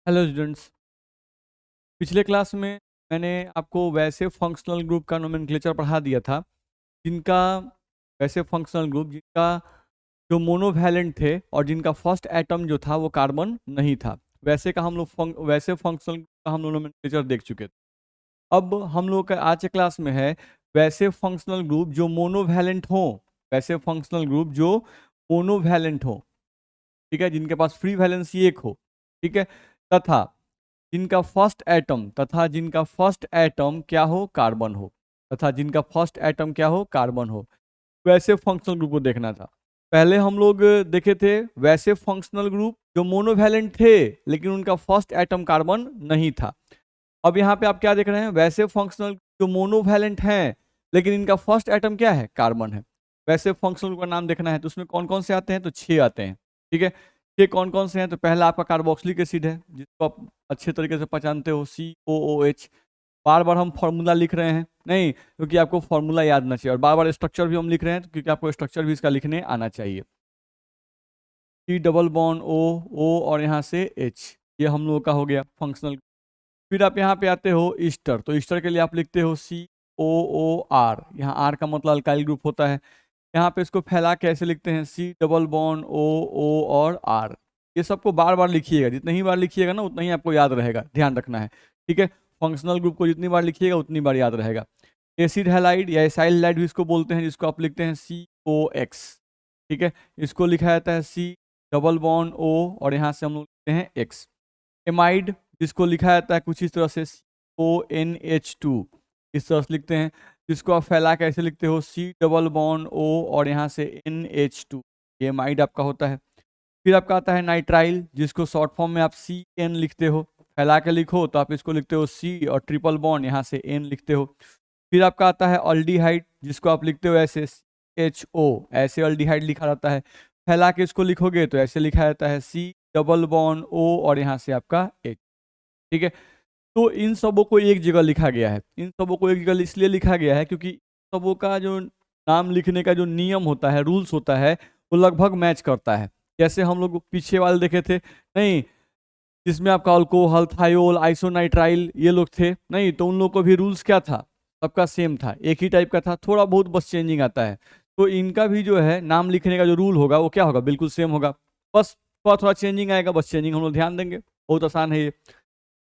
Hello students. पिछले class में मैंने आपको वैसे फंक्शनल ग्रुप का नोमेनक्लेचर पढ़ा दिया था जिनका वैसे फंक्शनल ग्रुप जिनका जो मोनोवैलेंट थे और जिनका फर्स्ट एटम जो था वो कार्बन नहीं था। वैसे का हम लोग वैसे फंक्शनल ग्रुप का हम लोग नोमेनक्लेचर देख चुके थे। अब हम लोग का आज के क्लास में है वैसे फंक्शनल ग्रुप जो मोनोवैलेंट हो। वैसे फंक्शनल ग्रुप जो मोनोवैलेंट हो, ठीक है, जिनके पास फ्री वैलेंसी एक हो, ठीक है, तथा जिनका फर्स्ट एटम क्या हो, कार्बन हो, तथा जिनका फर्स्ट एटम क्या हो, कार्बन हो। वैसे फंक्शनल ग्रुप को देखना था। पहले हम लोग देखे थे वैसे फंक्शनल ग्रुप जो मोनोवैलेंट थे लेकिन उनका फर्स्ट एटम कार्बन नहीं था। अब यहाँ पे आप क्या देख रहे हैं, वैसे फंक्शनल जो मोनोवैलेंट हैं लेकिन इनका फर्स्ट एटम क्या है, कार्बन है। वैसे फंक्शनल का नाम देखना है तो उसमें कौन कौन से आते हैं, तो 6 आते हैं। ठीक है, ये कौन कौन से हैं, तो पहला आपका कार्बोक्सिलिक एसिड है जिसको आप अच्छे तरीके से पहचानते हो, COOH। बार बार हम फॉर्मूला लिख रहे हैं नहीं क्योंकि आपको फॉर्मूला याद ना चाहिए, और बार बार स्ट्रक्चर भी हम लिख रहे हैं क्योंकि आपको स्ट्रक्चर भी इसका लिखने आना चाहिए। C डबल बॉन्ड O और यहाँ से H, ये हम लोगों का हो गया फंक्शनल। फिर आप यहाँ पे आते हो ईस्टर, तो ईस्टर के लिए आप लिखते हो COOR। यहाँ R का मतलब अल्काइल ग्रुप होता है। यहाँ पे इसको फैला के ऐसे लिखते हैं C डबल बॉन्ड O और R। ये सबको बार बार लिखिएगा, जितनी ही बार लिखिएगा ना उतना ही आपको याद रहेगा, ध्यान रखना है। ठीक है, फंक्शनल ग्रुप को जितनी बार लिखिएगा उतनी बार याद रहेगा। एसिड हैलाइड या एसाइल हैलाइड भी इसको बोलते हैं, जिसको आप लिखते हैं COX। ठीक है, इसको लिखा जाता है C डबल बॉन्ड O और यहाँ से हम लोग लिखते हैं X। एमाइड जिसको लिखा जाता है कुछ इस तरह से CONH2, इस तरह से लिखते हैं। जिसको आप फैला के ऐसे लिखते हो C डबल बॉन्ड O और यहाँ से NH2, ये एमाइड आपका होता है। फिर आपका आता है नाइट्राइल जिसको शॉर्ट फॉर्म में आप CN लिखते हो, फैला के लिखो तो आप इसको लिखते हो C और ट्रिपल बॉन्ड यहाँ से N लिखते हो। फिर आपका आता है अल्डिहाइड जिसको आप लिखते हो ऐसे HO, ऐसे अल्डिहाइड लिखा जाता है। फैला के इसको लिखोगे तो ऐसे लिखा जाता है C डबल बॉन्ड O और यहाँ से आपका H। ठीक है, तो इन सबों को एक जगह लिखा गया है। इन सबों को एक जगह इसलिए लिखा गया है क्योंकि सबों का जो नाम लिखने का जो नियम होता है, रूल्स होता है, वो लगभग मैच करता है। जैसे हम लोग पीछे वाले देखे थे नहीं, जिसमें आपका अल्कोहल, थायोल, आइसोनाइट्राइल ये लोग थे नहीं, तो उन लोग को भी रूल्स क्या था, सबका सेम था, एक ही टाइप का था, थोड़ा बहुत बस चेंजिंग आता है। तो इनका भी जो है नाम लिखने का जो रूल होगा वो क्या होगा, बिल्कुल सेम होगा, बस थोड़ा थोड़ा चेंजिंग आएगा, बस चेंजिंग हम लोग ध्यान देंगे, बहुत आसान है ये।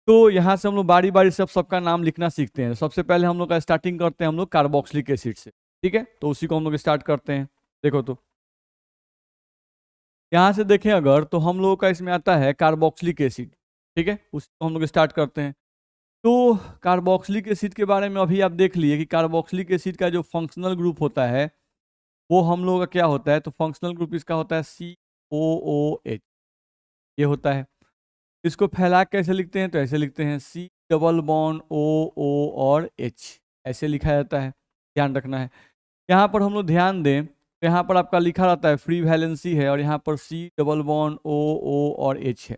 तो यहाँ से हम लोग बारी बारी से सबका नाम लिखना सीखते हैं। सबसे पहले हम लोग का स्टार्टिंग करते हैं हम लोग कार्बोक्सिलिक एसिड से। ठीक है, तो उसी को हम लोग स्टार्ट करते हैं। देखो तो यहाँ से देखें अगर तो हम लोगों का इसमें आता है कार्बोक्सिलिक एसिड। ठीक है, उसी को हम लोग स्टार्ट करते हैं। तो कार्बोक्सिलिक एसिड के बारे में अभी आप देख लिए कि कार्बोक्सिलिक एसिड का जो फंक्शनल ग्रुप होता है वो हम लोगों का क्या होता है, तो फंक्शनल ग्रुप इसका होता है COOH, ये होता है। इसको फैला के कैसे लिखते हैं, तो ऐसे लिखते हैं C डबल बॉन्ड O और H, ऐसे लिखा जाता है, ध्यान रखना है। यहाँ पर हम लोग ध्यान दें तो यहाँ पर आपका लिखा रहता है फ्री वैलेंसी है और यहाँ पर C डबल बॉन्ड O और H है।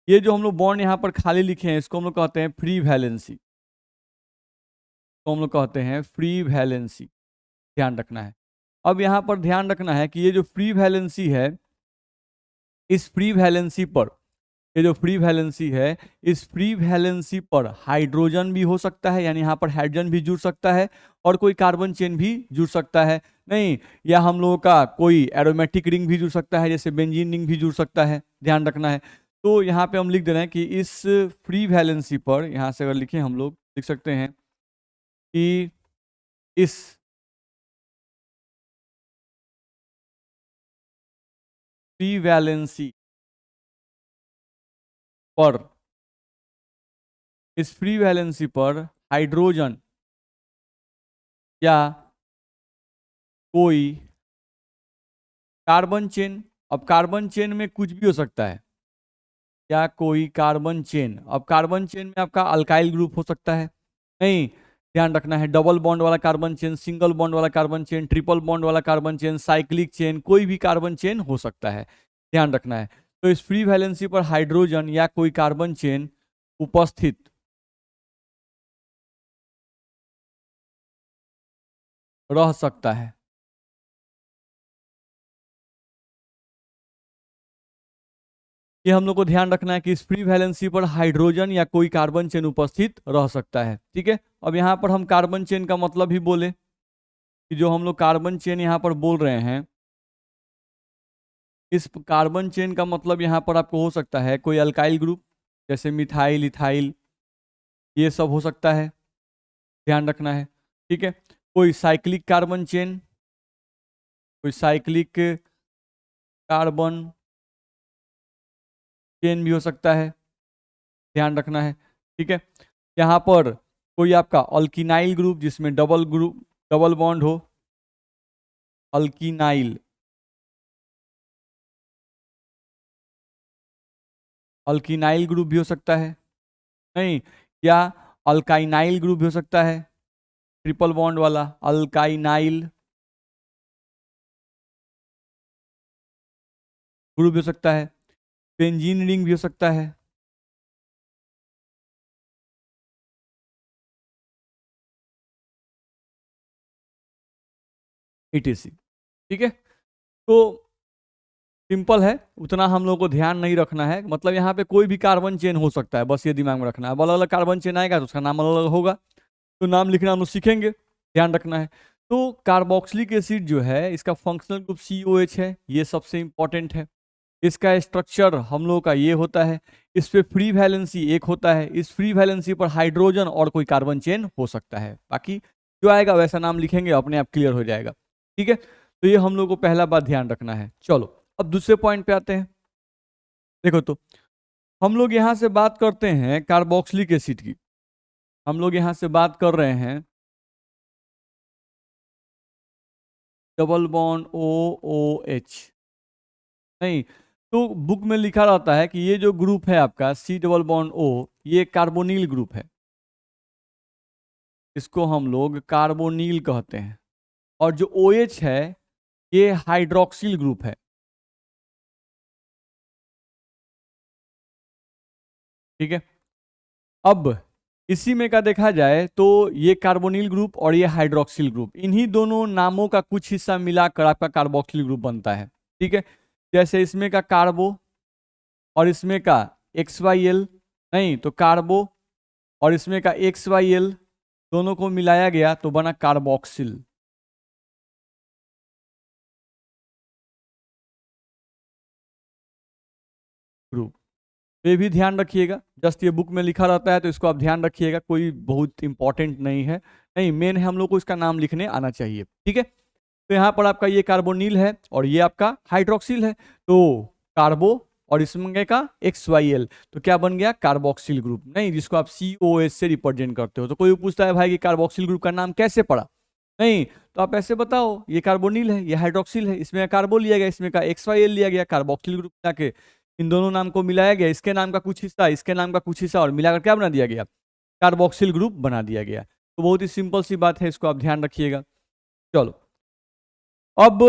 ये जो हम लोग बॉन्ड यहाँ पर खाली लिखे हैं इसको हम लोग कहते हैं फ्री वैलेंसी, तो हम लोग कहते हैं फ्री वैलेंसी, ध्यान रखना है। अब यहाँ पर ध्यान रखना है कि ये जो फ्री वैलेंसी है, इस फ्री वैलेंसी पर, ये जो फ्री वैलेंसी है, इस फ्री वैलेंसी पर हाइड्रोजन भी हो सकता है, यानी यहाँ पर हाइड्रोजन भी जुड़ सकता है और कोई कार्बन चेन भी जुड़ सकता है नहीं, या हम लोगों का कोई एरोमेटिक रिंग भी जुड़ सकता है, जैसे बेंजीन रिंग भी जुड़ सकता है, ध्यान रखना है। तो यहाँ पे हम लिख दे रहे हैं कि इस फ्री वैलेंसी पर, यहाँ से अगर लिखें हम लोग लिख सकते हैं कि इस फ्री वैलेंसी पर, इस फ्री वैलेंसी पर हाइड्रोजन या कोई कार्बन चेन, अब कार्बन चेन में कुछ भी हो सकता है, या कोई कार्बन चेन, अब कार्बन चेन में आपका अल्काइल ग्रुप हो सकता है नहीं, ध्यान रखना है, डबल बॉन्ड वाला कार्बन चेन, सिंगल बॉन्ड वाला कार्बन चेन, ट्रिपल बॉन्ड वाला कार्बन चेन, साइक्लिक चेन, कोई भी कार्बन चेन हो सकता है, ध्यान रखना है। तो इस फ्री वैलेंसी पर हाइड्रोजन या कोई कार्बन चेन उपस्थित रह सकता है। ये हम लोग को ध्यान रखना है कि इस फ्री वैलेंसी पर हाइड्रोजन या कोई कार्बन चेन उपस्थित रह सकता है। ठीक है, अब यहाँ पर हम कार्बन चेन का मतलब ही बोले कि जो हम लोग कार्बन चेन यहाँ पर बोल रहे हैं, इस कार्बन चेन का मतलब यहाँ पर आपको हो सकता है कोई अल्काइल ग्रुप जैसे मिथाइल, इथाइल, ये सब हो सकता है, ध्यान रखना है। ठीक है, कोई साइक्लिक कार्बन चेन, कोई साइक्लिक कार्बन चेन भी हो सकता है, ध्यान रखना है। ठीक है, यहाँ पर कोई आपका अल्किनाइल ग्रुप जिसमें डबल बॉन्ड हो, अल्किनाइल, अल्किनाइल ग्रुप भी हो सकता है, नहीं, या अल्काइनाइल ग्रुप भी हो सकता है, ट्रिपल बॉन्ड वाला अल्काइनाइल ग्रुप भी हो सकता है, बेंजीन रिंग भी हो सकता है। ETC। ठीक है, तो सिंपल है, उतना हम लोग को ध्यान नहीं रखना है, मतलब यहाँ पे कोई भी कार्बन चेन हो सकता है, बस ये दिमाग में रखना है। अब अलग अलग कार्बन चेन आएगा तो उसका नाम अलग अलग होगा, तो नाम लिखना हम लोग सीखेंगे, ध्यान रखना है। तो कार्बोक्सिलिक एसिड जो है इसका फंक्शनल ग्रुप COH है, ये सबसे इंपॉर्टेंट है। इसका स्ट्रक्चर हम लोग का ये होता है, इस पे फ्री वैलेंसी एक होता है, इस फ्री वैलेंसी पर हाइड्रोजन और कोई कार्बन चेन हो सकता है, बाकी जो आएगा वैसा नाम लिखेंगे, अपने आप क्लियर हो जाएगा। ठीक है, तो ये हम लोग को पहला बात ध्यान रखना है। चलो अब दूसरे पॉइंट पे आते हैं। देखो, तो हम लोग यहाँ से बात करते हैं कार्बोक्सिलिक एसिड की, हम लोग यहाँ से बात कर रहे हैं डबल बॉन्ड OOH, नहीं, तो बुक में लिखा रहता है कि ये जो ग्रुप है आपका C डबल बॉन्ड O, ये कार्बोनिल ग्रुप है, इसको हम लोग कार्बोनिल कहते हैं। और जो OH है ये हाइड्रोक्सिल ग्रुप है। ठीक है, अब इसी में का देखा जाए तो ये कार्बोनिल ग्रुप और ये हाइड्रोक्सिल ग्रुप, इन्हीं दोनों नामों का कुछ हिस्सा मिलाकर आपका कार्बोक्सिल ग्रुप बनता है। ठीक है, जैसे इसमें का कार्बो और इसमें का XYL, नहीं तो कार्बो और इसमें का XYL दोनों को मिलाया गया तो बना कार्बोक्सिल ग्रुप। ये भी ध्यान रखिएगा, जस्ट ये बुक में लिखा रहता है तो इसको आप ध्यान रखिएगा, कोई बहुत इंपॉर्टेंट नहीं है, नहीं मेन है हम लोग को इसका नाम लिखने आना चाहिए। ठीक है, तो यहाँ पर आपका ये कार्बोनिल है और ये आपका हाइड्रोक्सिल है, तो कार्बो और इसमें का XYL, तो क्या बन गया कार्बोक्सिल ग्रुप, नहीं, जिसको आप COH से रिप्रेजेंट करते हो। तो कोई पूछता है भाई कि कार्बोक्सिल ग्रुप का नाम कैसे पड़ा, नहीं, तो आप ऐसे बताओ ये कार्बोनिल है, ये हाइड्रोक्सिल है, इसमें कार्बो लिया गया, इसमें का XYL लिया गया, कार्बोक्सिल ग्रुप जाके इन दोनों नाम को मिलाया गया, इसके नाम का कुछ हिस्सा, इसके नाम का कुछ हिस्सा और मिलाकर क्या बना दिया गया, कार्बोक्सिल ग्रुप बना दिया गया। तो बहुत ही सिंपल सी बात है, इसको आप ध्यान रखिएगा। चलो अब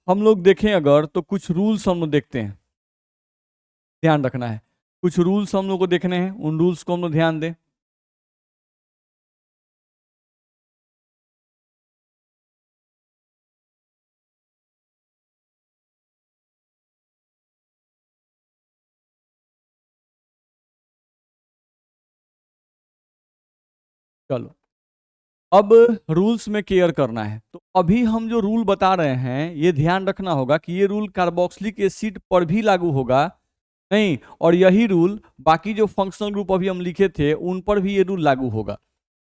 हम लोग देखें अगर तो कुछ रूल्स हम लोग देखते हैं, ध्यान रखना है, कुछ रूल्स हम लोग को देखने हैं, उन रूल्स को हम लोग ध्यान दें। चलो अब रूल्स में केयर करना है, तो अभी हम जो रूल बता रहे हैं ये ध्यान रखना होगा कि ये रूल कार्बोक्सिलिक एसिड पर भी लागू होगा, नहीं, और यही रूल बाकी जो फंक्शनल ग्रुप अभी हम लिखे थे उन पर भी ये रूल लागू होगा,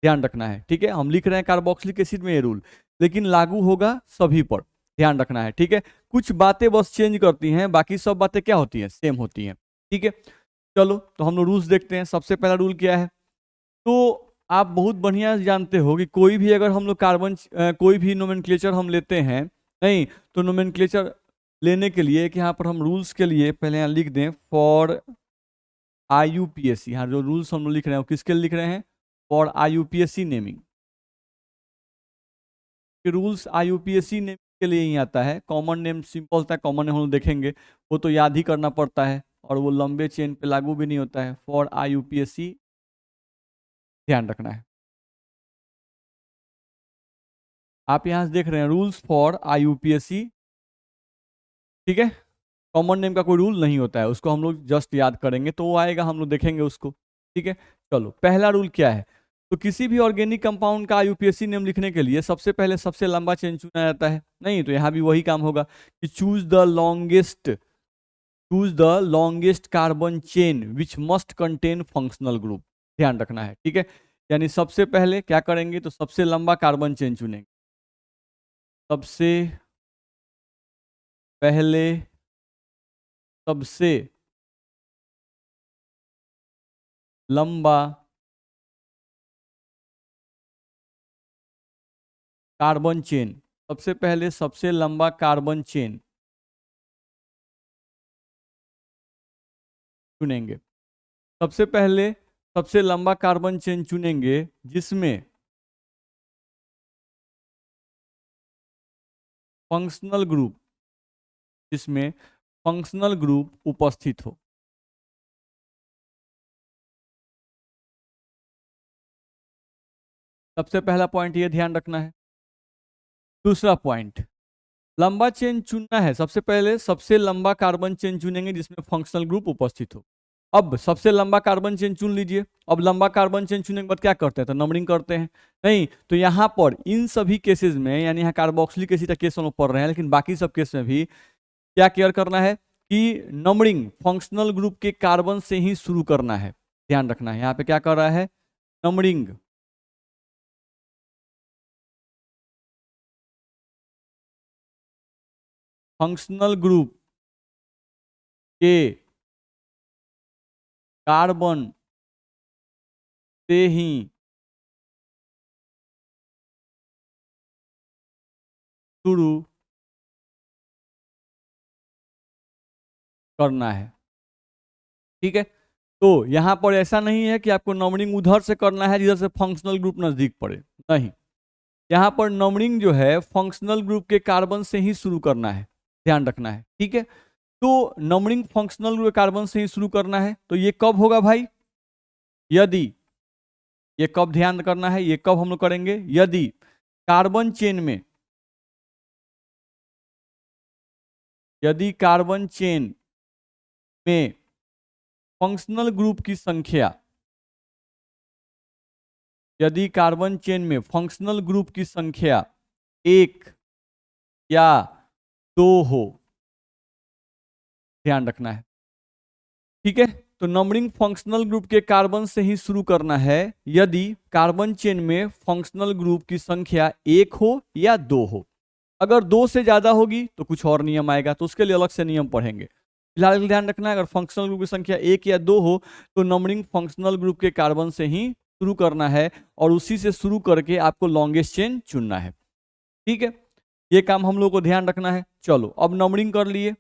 ध्यान रखना है। ठीक है, हम लिख रहे हैं कार्बोक्सिलिक एसिड में ये रूल, लेकिन लागू होगा सभी पर, ध्यान रखना है। ठीक है, कुछ बातें बस चेंज करती हैं, बाकी सब बातें क्या होती हैं, सेम होती हैं। ठीक है, चलो तो हम लोग रूल्स देखते हैं। सबसे पहला रूल क्या है, तो आप बहुत बढ़िया जानते हो कि कोई भी अगर हम लोग कोई भी नोमेनक्लेचर हम लेते हैं, नहीं, तो नोमेनक्लेचर लेने के लिए कि यहाँ पर हम रूल्स के लिए पहले यहाँ लिख दें फॉर IUPAC, यहाँ जो रूल्स हम लोग लिख रहे हैं वो किसके लिए लिख रहे हैं, for IUPAC naming. Rules IUPAC name के लिए ही आता है, कॉमन नेम सिंपल होता है, कॉमन नेम हम लोग देखेंगे वो तो याद ही करना पड़ता है और वो लंबे चेन पे लागू भी नहीं होता है। फॉर IUPAC ध्यान रखना है। आप यहाँ से देख रहे हैं रूल्स फॉर IUPAC, ठीक है, कॉमन नेम का कोई रूल नहीं होता है, उसको हम लोग जस्ट याद करेंगे तो वो आएगा, हम लोग देखेंगे उसको। ठीक है, चलो पहला रूल क्या है। तो किसी भी ऑर्गेनिक कंपाउंड का यूपीएससी नेम लिखने के लिए सबसे पहले सबसे लंबा चेन चुना जाता है। नहीं तो यहाँ भी वही काम होगा कि choose the longest carbon chain which must contain functional group. ध्यान रखना है, ठीक है। यानी सबसे पहले क्या करेंगे, तो सबसे लंबा कार्बन चेन चुनेंगे। सबसे पहले सबसे लंबा कार्बन चेन, सबसे पहले सबसे लंबा कार्बन चेन चुनेंगे। सबसे पहले सबसे लंबा कार्बन चेन चुनेंगे जिसमें फंक्शनल ग्रुप जिसमें फंक्शनल ग्रुप उपस्थित हो। सबसे पहला पॉइंट ये ध्यान रखना है। दूसरा पॉइंट, लंबा चेन चुनना है, सबसे पहले सबसे लंबा कार्बन चेन चुनेंगे जिसमें फंक्शनल ग्रुप उपस्थित हो। अब सबसे लंबा कार्बन चेन चुन लीजिए। अब लंबा कार्बन चेन चुनने के बाद क्या करते हैं, तो नंबरिंग करते हैं। नहीं तो यहाँ पर इन सभी केसेस में, यानी यहाँ कार्बोक्सिलिक एसिड का केस हम लोग पढ़ रहे हैं, लेकिन बाकी सब केस में भी क्या केयर करना है कि नंबरिंग फंक्शनल ग्रुप के कार्बन से ही शुरू करना है। ध्यान रखना है, यहाँ पे क्या कर रहा है, नंबरिंग फंक्शनल ग्रुप के कार्बन से ही शुरू करना है। ठीक है, तो यहां पर ऐसा नहीं है कि आपको नंबरिंग उधर से करना है जिधर से फंक्शनल ग्रुप नजदीक पड़े, नहीं। यहाँ पर नंबरिंग जो है फंक्शनल ग्रुप के कार्बन से ही शुरू करना है, ध्यान रखना है। ठीक है, तो नंबरिंग फंक्शनल ग्रुप कार्बन से ही शुरू करना है, तो ये कब होगा भाई, यदि, ये कब ध्यान करना है, ये कब हम लोग करेंगे, यदि कार्बन चेन में, यदि कार्बन चेन में फंक्शनल ग्रुप की संख्या, यदि कार्बन चेन में फंक्शनल ग्रुप की संख्या एक या दो हो, ध्यान रखना है। ठीक है, तो नंबरिंग फंक्शनल ग्रुप के कार्बन से ही शुरू करना है यदि कार्बन चेन में फंक्शनल ग्रुप की संख्या एक हो या दो हो। अगर दो से ज्यादा होगी तो कुछ और नियम आएगा, तो उसके लिए अलग से नियम पढ़ेंगे। फिलहाल ध्यान रखना है, अगर फंक्शनल ग्रुप की संख्या एक या दो हो तो नंबरिंग फंक्शनल ग्रुप के कार्बन से ही शुरू करना है और उसी से शुरू करके आपको लॉन्गेस्ट चेन चुनना है। ठीक है, ये काम हम लोग को ध्यान रखना है। चलो अब नंबरिंग कर लिए,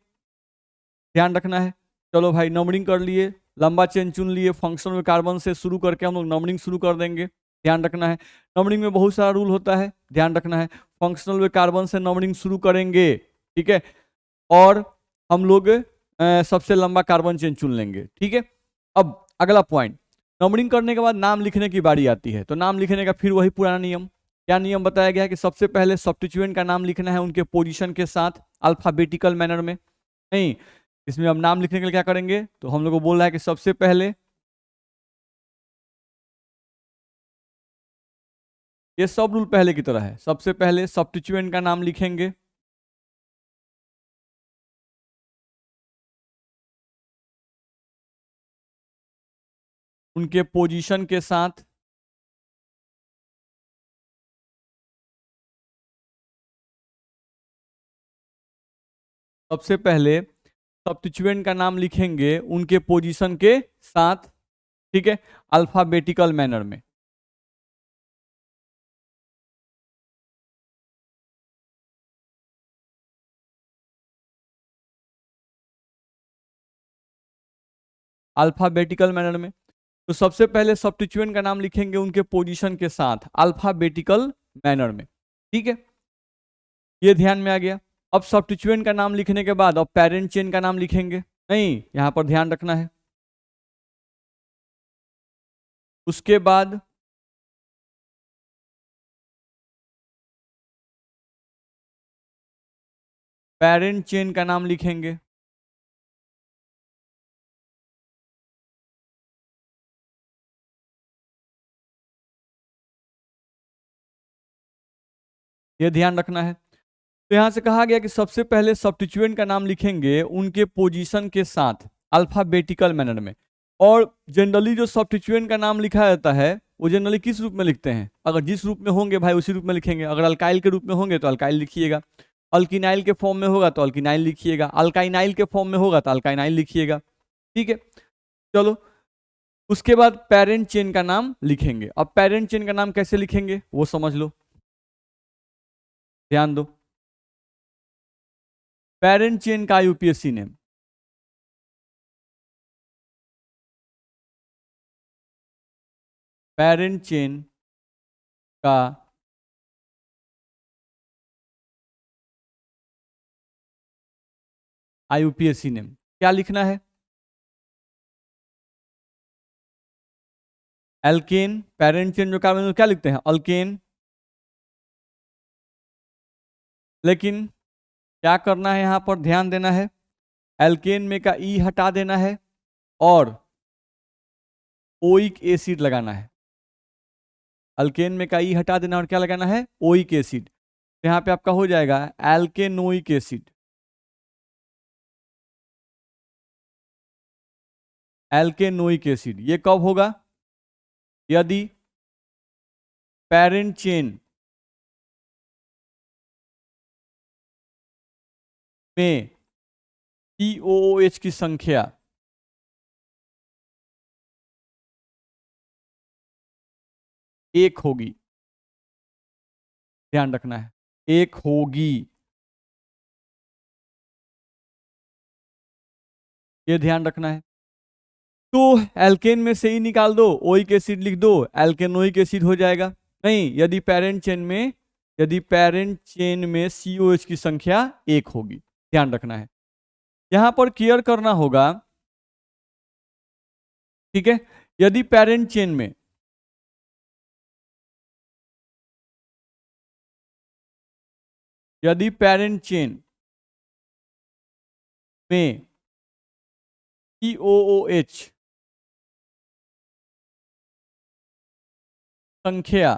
ध्यान रखना है। चलो भाई नंबरिंग कर लिए, लंबा चेन चुन लिए, फंक्शनल कार्बन से शुरू करके हम लोग नंबरिंग शुरू कर देंगे। ध्यान रखना है, नंबरिंग में बहुत सारा रूल होता है, ध्यान रखना है। फंक्शनल वे कार्बन से नंबरिंग शुरू करेंगे, ठीक है, और हम लोग सबसे लंबा कार्बन चेन चुन लेंगे। ठीक है, अब अगला पॉइंट, नंबरिंग करने के बाद नाम लिखने की बारी आती है। तो नाम लिखने का फिर वही पुराना नियम, क्या नियम बताया गया है कि सबसे पहले सब्स्टिट्यूएंट का नाम लिखना है उनके पोजीशन के साथ अल्फाबेटिकल मैनर में। नहीं, इसमें हम नाम लिखने के लिए क्या करेंगे, तो हम लोग को बोल रहा है कि सबसे पहले, ये सब रूल पहले की तरह है, सबसे पहले सब्स्टिट्यूएंट का नाम लिखेंगे उनके पोजीशन के साथ, सबसे पहले सब्स्टिट्यूएंट का नाम लिखेंगे उनके पोजीशन के साथ, ठीक है, अल्फाबेटिकल मैनर में। अल्फाबेटिकल मैनर में, तो सबसे पहले सब्स्टिट्यूएंट का नाम लिखेंगे उनके पोजीशन के साथ अल्फाबेटिकल मैनर में। ठीक है, ये ध्यान में आ गया। अब सब्स्टिट्यूएंट का नाम लिखने के बाद अब पेरेंट चेन का नाम लिखेंगे। नहीं, यहां पर ध्यान रखना है। उसके बाद पेरेंट चेन का नाम लिखेंगे। ये ध्यान रखना है। तो यहाँ से कहा गया कि सबसे पहले सब्स्टिट्यूएंट का नाम लिखेंगे उनके पोजीशन के साथ अल्फाबेटिकल मैनर में। और जनरली जो सब्स्टिट्यूएंट का नाम लिखा जाता है वो जनरली किस रूप में लिखते हैं? अगर जिस रूप में होंगे भाई उसी रूप में लिखेंगे। अगर अल्काइल के रूप में होंगे तो अल्काइल लिखिएगा, अल्किनाइल के फॉर्म में होगा तो अल्किनाइल लिखिएगा, अल्काइनाइल के फॉर्म में होगा तो अल्काइनाइल लिखिएगा। ठीक है, चलो उसके बाद पेरेंट चेन का नाम लिखेंगे। अब पेरेंट चेन का नाम कैसे लिखेंगे वो समझ लो, ध्यान दो। पेरेंट चेन का यूपीएससी नेम, पेरेंट चेन का आईयूपीएससी नेम क्या लिखना है? एल्केन, पेरेंट चेन जो कार्बन क्या लिखते हैं? अल्केन। लेकिन क्या करना है यहां पर, ध्यान देना है, एल्केन में का ई हटा देना है और ओइक एसिड लगाना है। अल्केन में का ई हटा देना और क्या लगाना है? Oic acid. यहाँ पे आपका हो जाएगा एल्केनोइक एसिड। एल्केनोइक एसिड ये कब होगा? यदि पेरेंट चेन में COOH की संख्या एक होगी, ध्यान रखना है, एक होगी, ये ध्यान रखना है। तो एल्केन में से ही निकाल दो, ओइक एसिड लिख दो, एल्केनोइक एसिड हो जाएगा। नहीं, यदि पेरेंट चेन में COH की संख्या एक होगी, ध्यान रखना है। यहां पर केयर करना होगा, ठीक है। यदि पेरेंट चेन में में COOH संख्या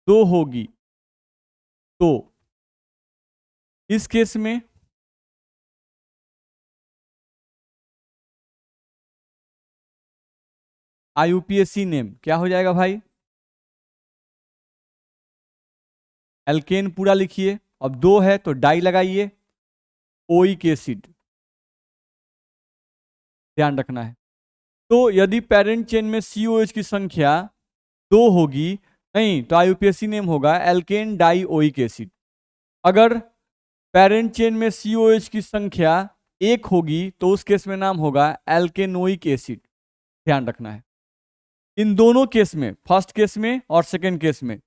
दो होगी तो इस केस में आईयूपीएससी नेम क्या हो जाएगा भाई? एल्केन पूरा लिखिए, अब दो है तो डाई लगाइए, ओइक एसिड, ध्यान रखना है। तो यदि पेरेंट चेन में COH की संख्या दो होगी, नहीं तो आईयूपीएससी नेम होगा एल्केन डाई ओइक एसिड। अगर पेरेंट चेन में COH की संख्या एक होगी तो उस केस में नाम होगा एल्केनोइक एसिड, ध्यान रखना है। इन दोनों केस में, फर्स्ट केस में और सेकेंड केस में,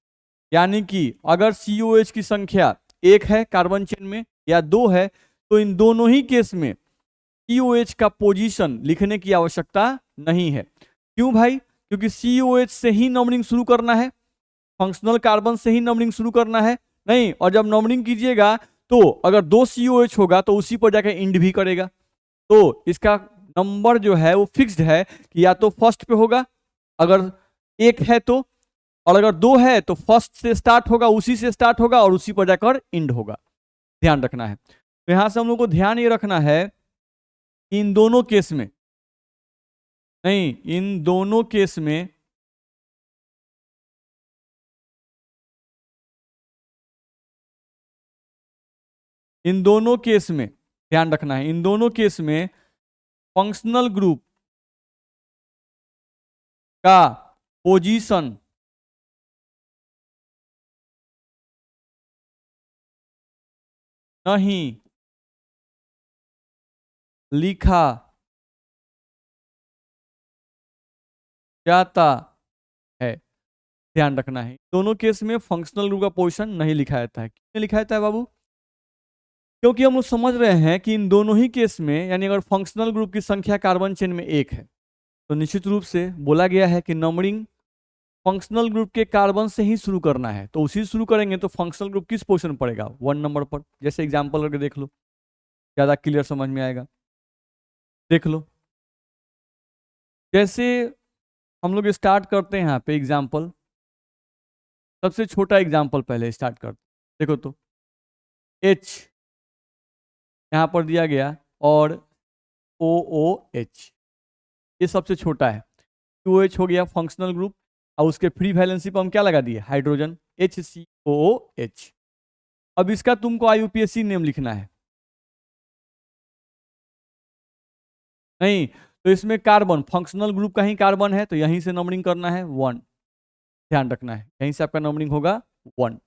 यानी कि अगर COH की संख्या एक है कार्बन चेन में या दो है, तो इन दोनों ही केस में COH का पोजीशन लिखने की आवश्यकता नहीं है। क्यों भाई? क्योंकि COH से ही नंबरिंग शुरू करना है, फंक्शनल कार्बन से ही नंबरिंग शुरू करना है। नहीं, और जब नंबरिंग कीजिएगा तो अगर दो COH होगा तो उसी पर जाकर इंड भी करेगा। तो इसका नंबर जो है वो फिक्स्ड है कि या तो फर्स्ट पे होगा अगर एक है तो, और अगर दो है तो फर्स्ट से स्टार्ट होगा, उसी से स्टार्ट होगा और उसी पर जाकर इंड होगा, ध्यान रखना है। तो यहां से हम लोग को ध्यान ये रखना है कि इन दोनों केस में, नहीं इन दोनों केस में ध्यान रखना है, इन दोनों केस में फंक्शनल ग्रुप का पोजीशन नहीं लिखा जाता है, ध्यान रखना है। दोनों केस में फंक्शनल ग्रुप का पोजीशन नहीं लिखा जाता है। क्यों नहीं लिखा जाता है बाबू? क्योंकि हम लोग समझ रहे हैं कि इन दोनों ही केस में, यानी अगर फंक्शनल ग्रुप की संख्या कार्बन चेन में एक है तो निश्चित रूप से बोला गया है कि नंबरिंग फंक्शनल ग्रुप के कार्बन से ही शुरू करना है। तो उसी शुरू करेंगे तो फंक्शनल ग्रुप किस पोजीशन पड़ेगा? 1 नंबर पर। जैसे एग्जांपल करके देख लो, ज्यादा क्लियर समझ में आएगा। देख लो, जैसे हम लोग स्टार्ट करते हैं यहाँ पे एग्जांपल, सबसे छोटा एग्जाम्पल पहले स्टार्ट कर, देखो तो H यहाँ पर दिया गया और OOH, ये सबसे छोटा है। OH हो गया फंक्शनल ग्रुप, और उसके फ्री वैलेंसी पर हम क्या लगा दिए, हाइड्रोजन, HCOOH। अब इसका तुमको IUPAC नेम लिखना है। नहीं, तो इसमें कार्बन, फंक्शनल ग्रुप का ही कार्बन है, तो यहीं से नंबरिंग करना है 1, ध्यान रखना है, यहीं से आपका नंबरिंग होगा 1।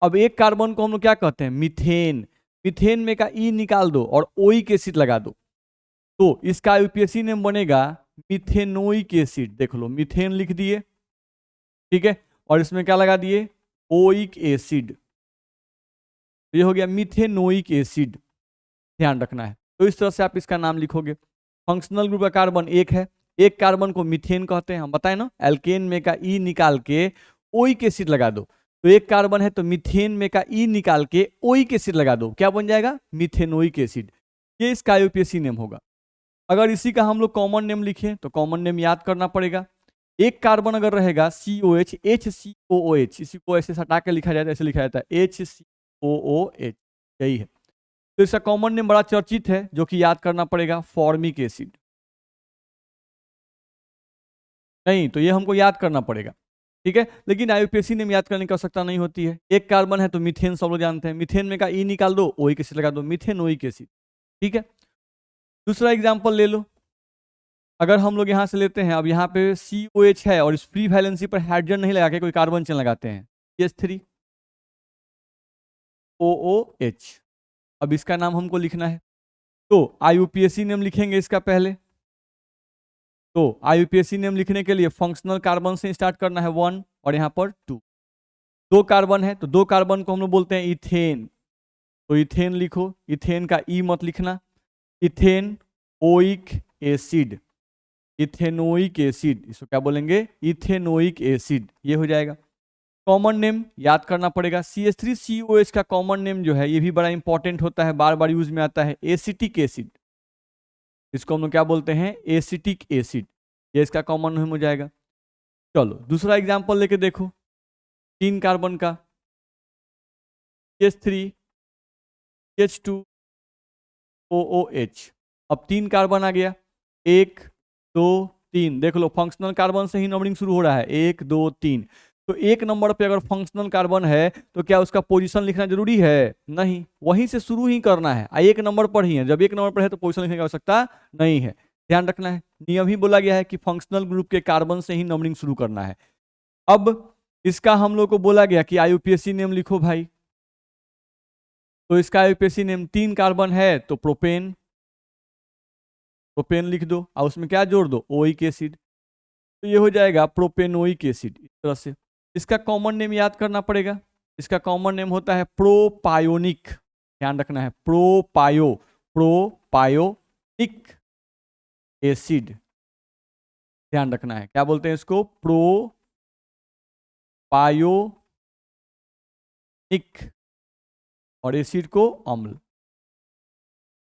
अब एक कार्बन को हम लोग क्या कहते हैं, मीथेन। मीथेन में का ई निकाल दो और ओइक एसिड लगा दो, तो इसका IUPAC नेम बनेगा मिथेनोइक एसिड। देख लो, मीथेन लिख दिए, ठीक है, और इसमें क्या लगा दिए, ओइक एसिड, ये हो गया मिथेनोइक एसिड, ध्यान रखना है। तो इस तरह से आप इसका नाम लिखोगे। फंक्शनल ग्रुप का कार्बन एक है, एक कार्बन को मीथेन कहते हैं, हम बताए ना, एल्केन में का ई निकाल के ओइक एसिड लगा दो, तो एक कार्बन है तो मीथेन में का ई निकाल के ओइक एसिड लगा दो, क्या बन जाएगा, मिथेनोइक एसिड। ये इसका IUPAC नेम होगा। अगर इसी का हम लोग कॉमन नेम लिखें तो कॉमन नेम याद करना पड़ेगा। एक कार्बन अगर रहेगा COH, HCOOH, इसी को ऐसे हटा के लिखा जाता है, ऐसे लिखा जाता है HCOOH, यही है। तो इसका कॉमन नेम बड़ा चर्चित है, जो कि याद करना पड़ेगा, फॉर्मिक एसिड। नहीं, तो ये हमको याद करना पड़ेगा, ठीक है, लेकिन IUPAC नेम याद करने की आवश्यकता नहीं होती है। एक कार्बन है तो मीथेन सब लोग जानते हैं, मीथेन में का ई निकाल दो, ओइक एसिड लगा दो, मिथेनोइक एसिड, ठीक है। दूसरा एग्जाम्पल ले लो, अगर हम लोग यहाँ से लेते हैं, अब यहाँ पे COH है और इस फ्री वैलेंसी पर हाइड्रोजन नहीं लगा के कोई कार्बन चेन लगाते हैं, CH3OOH। अब इसका नाम हमको लिखना है, तो IUPAC नेम लिखेंगे इसका पहले। तो IUPAC नेम लिखने के लिए फंक्शनल कार्बन से स्टार्ट करना है 1 और यहाँ पर 2। दो कार्बन है तो दो कार्बन को हम लोग बोलते हैं इथेन, तो इथेन लिखो, इथेन का ई मत लिखना, ethane oic acid, ethanoic acid, इसको क्या बोलेंगे, इथेनोइक एसिड, ये हो जाएगा। कॉमन नेम याद करना पड़ेगा, CH3COH का कॉमन नेम जो है ये भी बड़ा इंपॉर्टेंट होता है, बार बार यूज में आता है, एसिटिक एसिड, इसको हम लोग क्या बोलते हैं, एसिटिक एसिड, ये इसका कॉमन नेम हो जाएगा। चलो दूसरा एग्जाम्पल लेके देखो, 3 कार्बन का, CH3, CH2OOH। अब 3 कार्बन आ गया, 1 2 3, देख लो फंक्शनल कार्बन से ही नंबरिंग शुरू हो रहा है, 1 2 3। तो एक नंबर पे अगर फंक्शनल कार्बन है तो क्या उसका पोजीशन लिखना जरूरी है, नहीं, वहीं से शुरू ही करना है, एक नंबर पर ही है, जब एक नंबर पर है तो पोजीशन लिखने की आवश्यकता नहीं है, ध्यान रखना है। नियम ही बोला गया है कि फंक्शनल ग्रुप के कार्बन से ही नंबरिंग शुरू करना है। अब इसका हम लोग को बोला गया कि IUPAC नेम लिखो भाई, तो इसका IUPAC नेम, 3 कार्बन है तो प्रोपेन, प्रोपेन लिख दो और उसमें क्या जोड़ दो, ओइक एसिड, तो ये हो जाएगा प्रोपेनोइक एसिड, इस तरह से। इसका कॉमन नेम याद करना पड़ेगा, इसका कॉमन नेम होता है प्रोपायोनिक, ध्यान रखना है, प्रोपायोनिक एसिड, ध्यान रखना है, क्या बोलते हैं इसको, प्रोपायोनिक, और एसिड को अम्ल,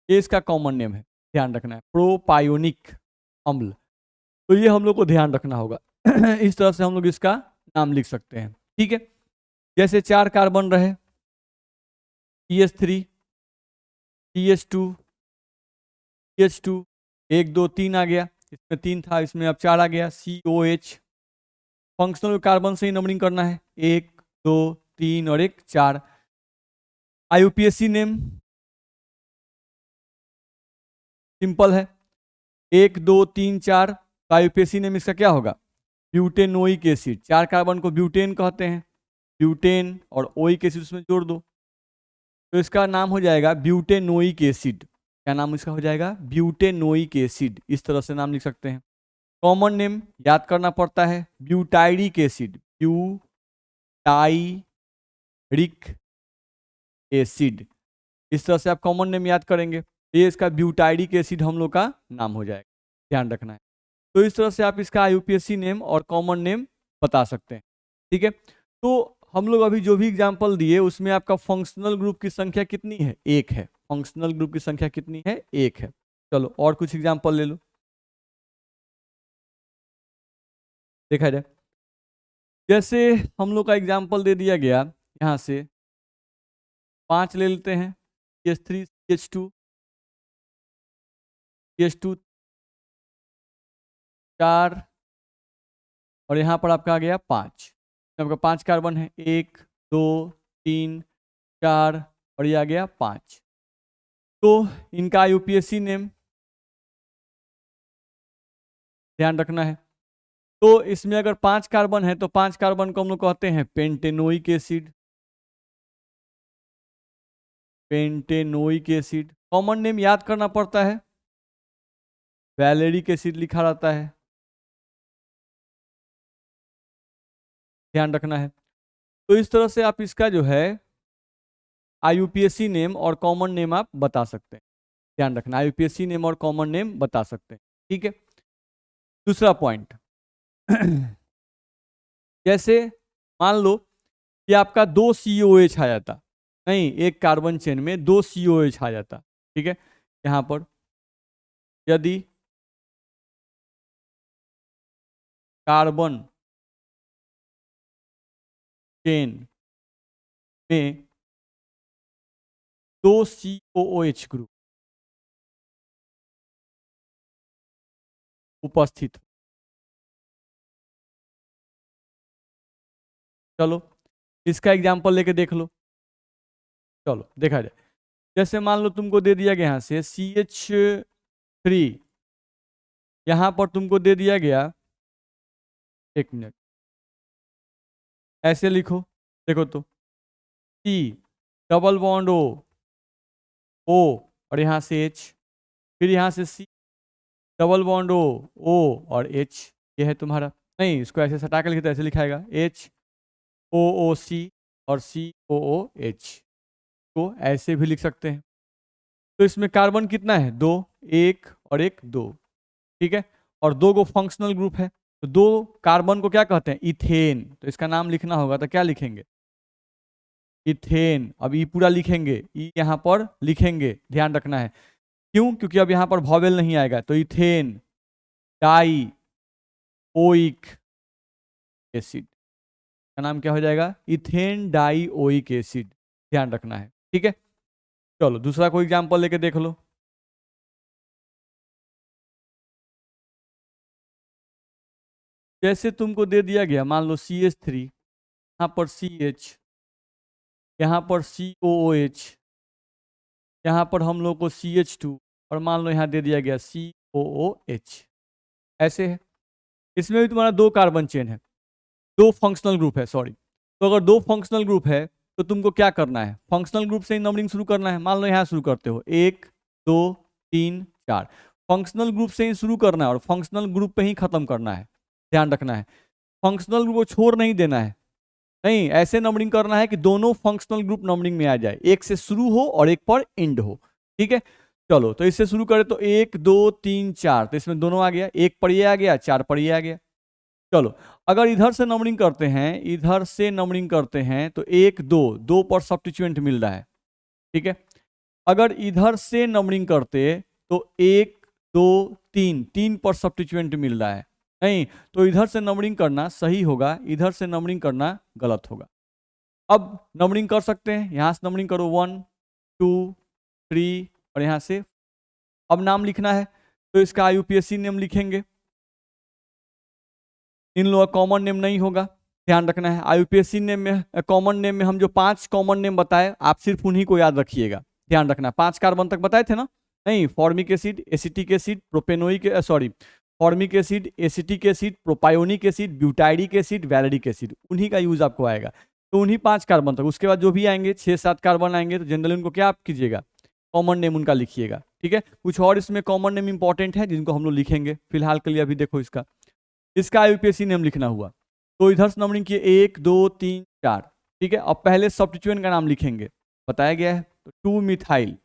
ये इसका कॉमन नेम है, ध्यान रखना है, प्रोपायोनिक अम्ल। तो ये हम लोग को ध्यान रखना होगा। इस तरह से हम लोग इसका नाम लिख सकते हैं, ठीक है। जैसे 4 कार्बन रहे, CH3, CH2, CH2, 1 2 3 आ गया, इसमें 3 था, इसमें अब 4 आ गया, COH। फंक्शनल कार्बन से ही नंबरिंग करना है, 1 2 3 और 1 4। IUPAC नेम सिंपल है, 1 2 3 4, IUPAC नेम इसका क्या होगा, ब्यूटेनोइक एसिड, 4 कार्बन को ब्यूटेन कहते हैं, ब्यूटेन और ओइक एसिड उसमें जोड़ दो, तो इसका नाम हो जाएगा ब्यूटेनोइक एसिड। क्या नाम इसका हो जाएगा, ब्यूटेनोइक एसिड, इस तरह से नाम लिख सकते हैं। कॉमन नेम याद करना पड़ता है, ब्यूटाइरिक एसिड, ब्यूटाइरिक एसिड, इस तरह से आप कॉमन नेम याद करेंगे, ये इसका ब्यूटाइरिक एसिड हम लोग का नाम हो जाएगा, ध्यान रखना है। तो इस तरह से आप इसका IUPAC नेम और कॉमन नेम बता सकते हैं, ठीक है। तो हम लोग अभी जो भी एग्जाम्पल दिए उसमें आपका फंक्शनल ग्रुप की संख्या कितनी है, 1 है, फंक्शनल ग्रुप की संख्या कितनी है, 1 है। चलो और कुछ एग्जाम्पल ले लो, देखा जाए। जैसे हम लोग का एग्जाम्पल दे दिया गया, यहाँ से 5 ले लेते हैं, CH3 CH2 CH2 4, और यहाँ पर आपका आ गया 5। आपका 5 कार्बन है, 1 2 3 4, और ये आ गया 5। तो इनका IUPAC नेम ध्यान रखना है। तो इसमें अगर 5 कार्बन है तो 5 कार्बन को हम लोग कहते हैं pentanoic acid. Pentanoic acid common name याद करना पड़ता है, वैलेरिक एसिड लिखा रहता है, ध्यान रखना है। तो इस तरह से आप इसका जो है IUPAC नेम और कॉमन नेम आप बता सकते हैं, ध्यान रखना, IUPAC नेम और कॉमन नेम बता सकते हैं, ठीक है। दूसरा पॉइंट जैसे मान लो कि आपका 2 COH आ जाता, नहीं, एक कार्बन चेन में 2 COH आ जाता, ठीक है। यहाँ पर यदि कार्बन चेन में 2 COOH ग्रुप उपस्थित, चलो इसका एग्जांपल लेके देख लो, चलो देखा जाए। जैसे मान लो तुमको दे दिया गया यहाँ से CH3, यहाँ पर तुमको दे दिया गया, एक मिनट, ऐसे लिखो, देखो तो C डबल बॉन्ड O और यहाँ से H, फिर यहाँ से C डबल बॉन्ड O और H, ये है तुम्हारा, नहीं इसको ऐसे सटा कर लिखे तो ऐसे लिखाएगा HOOC और COOH, को ऐसे भी लिख सकते हैं। तो इसमें कार्बन कितना है, 2, 1 और 1 2, ठीक है। और 2 को फंक्शनल ग्रुप है, तो 2 कार्बन को क्या कहते हैं, इथेन। तो इसका नाम लिखना होगा तो क्या लिखेंगे, इथेन। अब ई पूरा लिखेंगे, ई यहाँ पर लिखेंगे, ध्यान रखना है, क्यों, क्योंकि अब यहाँ पर वॉवेल नहीं आएगा। तो इथेन डाई ओइक एसिड का नाम क्या हो जाएगा, इथेन डाई ओइक एसिड, ध्यान रखना है, ठीक है। चलो दूसरा कोई एग्जाम्पल लेके देख लो। जैसे तुमको दे दिया गया, मान लो CH3, यहाँ पर CH, यहाँ पर COOH, यहाँ पर हम लोग को CH2, और मान लो यहाँ दे दिया गया COOH, ऐसे है। इसमें भी तुम्हारा 2 कार्बन चेन है, 2 फंक्शनल ग्रुप है, सॉरी। तो अगर 2 फंक्शनल ग्रुप है तो तुमको क्या करना है, फंक्शनल ग्रुप से ही नंबरिंग शुरू करना है। मान लो यहाँ शुरू करते हो 1 2 3 4, फंक्शनल ग्रुप से ही शुरू करना है और फंक्शनल ग्रुप पे ही खत्म करना है, ध्यान रखना है। फंक्शनल ग्रुप को छोड़ नहीं देना है, नहीं, ऐसे नंबरिंग करना है कि दोनों फंक्शनल ग्रुप नंबरिंग में आ जाए, एक से शुरू हो और एक पर एंड हो, ठीक है। चलो तो इससे शुरू करें तो 1 2 3 4, तो इसमें दोनों आ गया, 1 पर ये आ गया, 4 पर ये आ गया। चलो अगर इधर से नंबरिंग करते हैं, इधर से नंबरिंग करते हैं तो 1 2 2 पर सब्स्टिट्यूएंट मिल रहा है, ठीक है। अगर इधर से नंबरिंग करते तो 1 2 3 3 पर सब्स्टिट्यूएंट मिल रहा है, नहीं, तो इधर से नंबरिंग करना सही होगा, इधर से नंबरिंग करना गलत होगा। अब नंबरिंग कर सकते हैं, यहां से नंबरिंग करो 1 2 3, और यहां से अब नाम लिखना है, तो इसका IUPAC नेम लिखेंगे। इन लोगों का कॉमन नेम नहीं होगा, ध्यान रखना है। IUPAC नेम में, कॉमन नेम में हम जो 5 कॉमन नेम बताए, आप सिर्फ उन्हीं को याद रखिएगा, ध्यान रखना। 5 कार्बन तक बताए थे ना, नहीं, formic acid, acetic acid, propanoic, sorry, formic acid, acetic acid, propionic acid, butyric acid, valeric acid, उन्हीं का यूज आपको आएगा। तो उन्हीं 5 कार्बन तक, उसके बाद जो भी आएंगे 6-7 कार्बन आएंगे तो जनरली उनको क्या आप कीजिएगा, कॉमन नेम उनका लिखिएगा, ठीक है। कुछ और इसमें कॉमन नेम इंपॉर्टेंट है जिनको हम लोग लिखेंगे, फिलहाल के लिए अभी देखो इसका IUPAC नेम लिखना हुआ। तो इधर से नंबरिंग किए 1 2 3 4, ठीक है। अब पहले सब्स्टिट्यूएंट का नाम लिखेंगे, बताया गया है, तो 2 मिथाइल,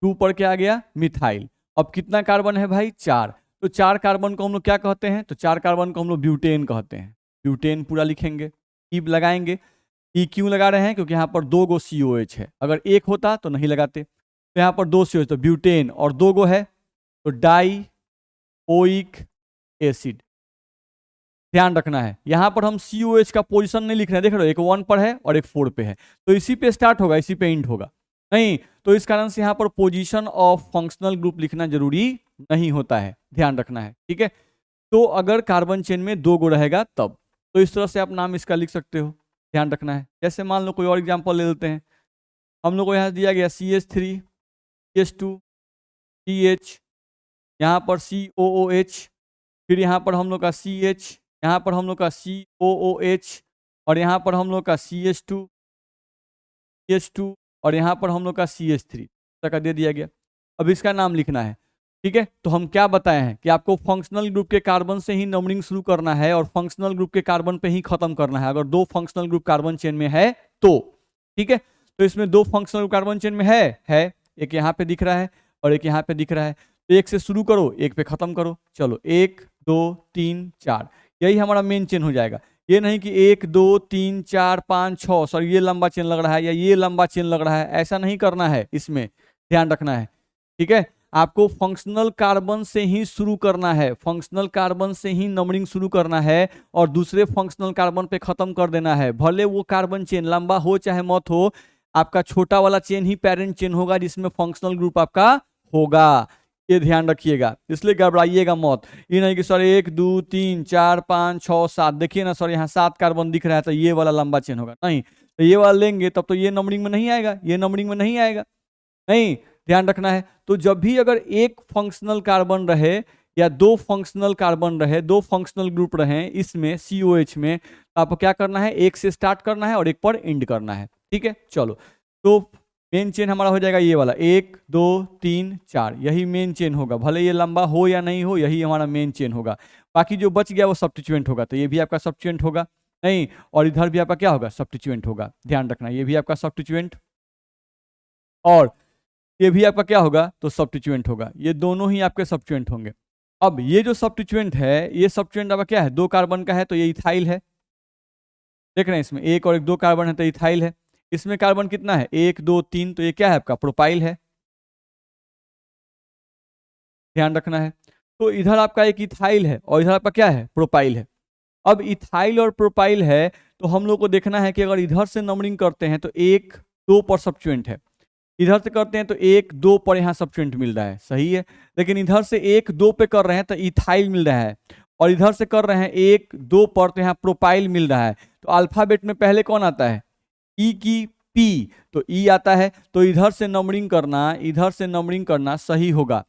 2 पर क्या आ गया, मिथाइल। अब कितना कार्बन है भाई, 4, तो 4 कार्बन को हम लोग क्या कहते हैं, तो 4 कार्बन को हम लोग ब्यूटेन कहते हैं, ब्यूटेन पूरा लिखेंगे। ई लगाएंगे, ई क्यों लगा रहे हैं, क्योंकि यहाँ पर 2 गो COH है, अगर एक होता तो नहीं लगाते। तो यहाँ पर 2 COH, तो ब्यूटेन, और 2 गो है तो डाई ओइक एसिड, ध्यान रखना है। यहाँ पर हम COH का पोजीशन नहीं लिख रहे हैं, देख रहे हो, एक 1 पर है और एक 4 पे है, तो इसी पे स्टार्ट होगा, इसी पे एंड होगा नहीं, तो इस कारण से यहाँ पर पोजीशन ऑफ फंक्शनल ग्रुप लिखना जरूरी नहीं होता है, ध्यान रखना है, ठीक है। तो अगर कार्बन चेन में 2 गो रहेगा तब, तो इस तरह से आप नाम इसका लिख सकते हो, ध्यान रखना है। जैसे मान लो कोई और एग्जाम्पल ले लेते हैं, हम लोग को यहाँ दिया गया CH3 CH2 CH, यहाँ पर COOH, फिर यहाँ पर हम लोग का CH, यहाँ पर हम लोग का COOH, और यहाँ पर हम लोग का CH2 और यहाँ पर हम लोग का CH3 का दे दिया गया। अब इसका नाम लिखना है, ठीक है। तो हम क्या बताए हैं कि आपको फंक्शनल ग्रुप के कार्बन से ही नंबरिंग शुरू करना है और फंक्शनल ग्रुप के कार्बन पे ही खत्म करना है, अगर 2 फंक्शनल ग्रुप कार्बन चेन में है तो, ठीक है। तो इसमें 2 फंक्शनल ग्रुप कार्बन चेन में है, एक यहाँ पे दिख रहा है और एक यहाँ पे दिख रहा है, तो एक से शुरू करो, एक पे खत्म करो, चलो 1 2 3 4, यही हमारा मेन चेन हो जाएगा। ये नहीं कि 1 2 3 4 5 6 सॉरी ये लंबा चेन लग रहा है या ये लंबा चेन लग रहा है, ऐसा नहीं करना है, इसमें ध्यान रखना है, ठीक है। आपको फंक्शनल कार्बन से ही शुरू करना है, फंक्शनल कार्बन से ही नंबरिंग शुरू करना है और दूसरे फंक्शनल कार्बन पे खत्म कर देना है, भले वो कार्बन चेन लंबा हो चाहे मत हो, आपका छोटा वाला चेन ही पेरेंट चेन होगा जिसमें फंक्शनल ग्रुप आपका होगा, ये ध्यान रखिएगा, इसलिए घबराइएगा मत। ये नहीं कि सर 1 2 3 4 5 6 7, देखिए ना सर यहाँ 7 कार्बन दिख रहा है तो ये वाला लंबा चेन होगा, नहीं, तो ये वाला लेंगे तब तो ये नंबरिंग में नहीं आएगा, ये नंबरिंग में नहीं आएगा, नहीं, ध्यान रखना है। तो जब भी अगर एक फंक्शनल कार्बन रहे या 2 फंक्शनल कार्बन रहे, 2 फंक्शनल ग्रुप रहे इसमें COH में, तो आपको क्या करना है, एक से स्टार्ट करना है और एक पर एंड करना है, ठीक है। चलो, तो मेन चेन हमारा हो जाएगा ये वाला 1 2 3 4, यही मेन चेन होगा, भले ये लंबा हो या नहीं हो, यही हमारा मेन चेन होगा। बाकी जो बच गया वो सब्स्टिट्यूएंट होगा, तो ये भी आपका सब्स्टिट्यूएंट होगा, नहीं, और इधर भी आपका क्या होगा, सब्स्टिट्यूएंट होगा, ध्यान रखना, ये भी आपका सब्स्टिट्यूएंट और ये भी आपका क्या होगा, तो सब्स्टिट्यूएंट होगा, ये दोनों ही आपके सब्स्टिट्यूएंट होंगे। अब ये जो सब्स्टिट्यूएंट है, ये सब्स्टिट्यूएंट आपका क्या है, 2 कार्बन का है, तो ये इथाइल है, देख रहे हैं इसमें 1 और 1 2 कार्बन है तो इथाइल है। इसमें कार्बन कितना है, 1 2 3, तो ये क्या है आपका, प्रोपाइल है, ध्यान रखना है। तो इधर आपका एक इथाइल है और इधर आपका क्या है, प्रोपाइल है। अब इथाइल और प्रोपाइल है तो हम लोग को देखना है कि अगर इधर से नंबरिंग करते हैं तो 1 2 पर सब्स्टिट्यूएंट है, इधर से करते हैं तो 1 2 पर यहाँ सब्स्टिट्यूएंट मिल रहा है, सही है। लेकिन इधर से 1 2 पे कर रहे हैं तो इथाइल मिल रहा है और इधर से कर रहे हैं 1 2 पर तो यहाँ प्रोपाइल मिल रहा है। तो अल्फाबेट में पहले कौन आता है, ई की पी, तो ई आता है, तो इधर से नंबरिंग करना, इधर से नंबरिंग करना सही होगा,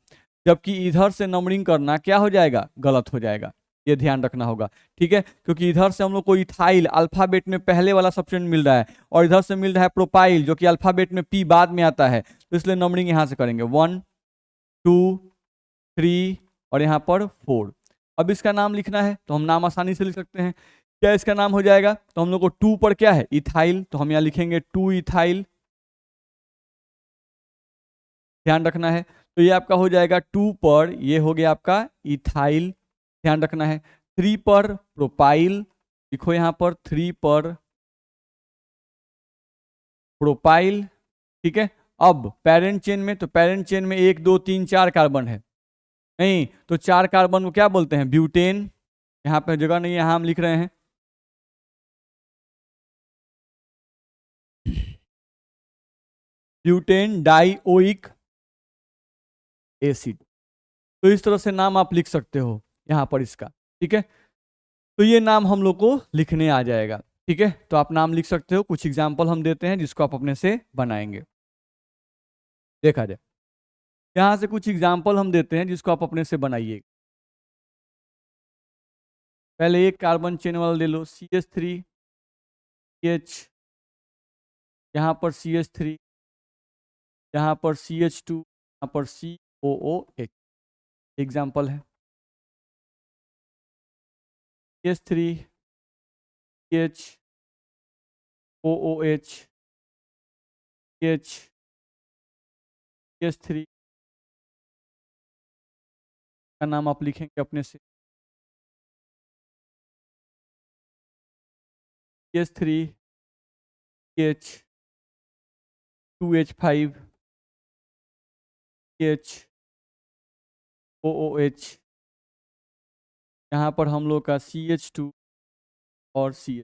जबकि इधर से नंबरिंग करना क्या हो जाएगा, गलत हो जाएगा, ये ध्यान रखना होगा, ठीक है। क्योंकि इधर से हम लोग को इथाइल अल्फाबेट में पहले वाला सब्स्टिट्यूएंट मिल रहा है और इधर से मिल रहा है प्रोपाइल जो कि अल्फाबेट में पी बाद में आता है, तो इसलिए नंबरिंग यहाँ से करेंगे 1 2 3 और यहाँ पर 4। अब इसका नाम लिखना है तो हम नाम आसानी से लिख सकते हैं, क्या इसका नाम हो जाएगा, तो हम लोग को 2 पर क्या है, इथाइल, तो हम यहाँ लिखेंगे 2 इथाइल, ध्यान रखना है। तो ये आपका हो जाएगा 2 पर, ये हो गया आपका इथाइल, ध्यान रखना है। 3 पर प्रोपाइल, लिखो यहाँ पर 3 पर प्रोपाइल, ठीक है। अब पेरेंट चेन में, तो पेरेंट चेन में 1 2 3 4 कार्बन है, नहीं, तो 4 कार्बन को क्या बोलते हैं, ब्यूटेन, यहाँ पे जगह नहीं है, यहाँ हम लिख रहे हैं ब्यूटेन डाइओइक एसिड, तो इस तरह से नाम आप लिख सकते हो यहाँ पर इसका, ठीक है। तो ये नाम हम लोग को लिखने आ जाएगा, ठीक है। तो आप नाम लिख सकते हो, कुछ एग्जाम्पल हम देते हैं जिसको आप अपने से बनाएंगे, देखा जाए। यहाँ से कुछ एग्जाम्पल हम देते हैं जिसको आप अपने से बनाइए। पहले एक कार्बन चेन वाला ले लो, CH3 CH, यहाँ पर CH3, यहाँ पर CH2, यहाँ पर COOH, एग्जाम्पल है CH3 CH OOH CH CH3 का नाम आप लिखेंगे अपने से, CH3 CH 2H5 CH OOH, यहाँ पर हम लोग का CH2 और सी।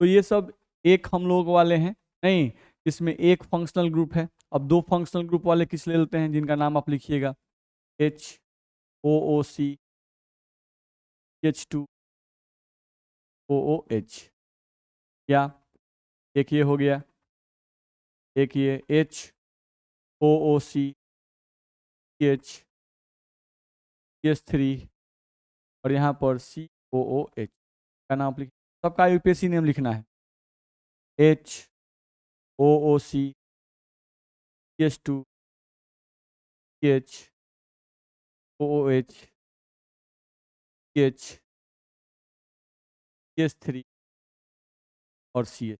तो ये सब एक हम लोग वाले हैं, नहीं, इसमें एक फंक्शनल ग्रुप है। अब दो फंक्शनल ग्रुप वाले किस ले लेते हैं, जिनका नाम आप लिखिएगा HOOC, H2OOH। क्या एक ये हो गया, एक ये HOOC CH3 और यहाँ पर COOH का नाम लिख, सबका यूपीएससी नेम लिखना है। HOOC CH2 CHOOH CH3 और CH।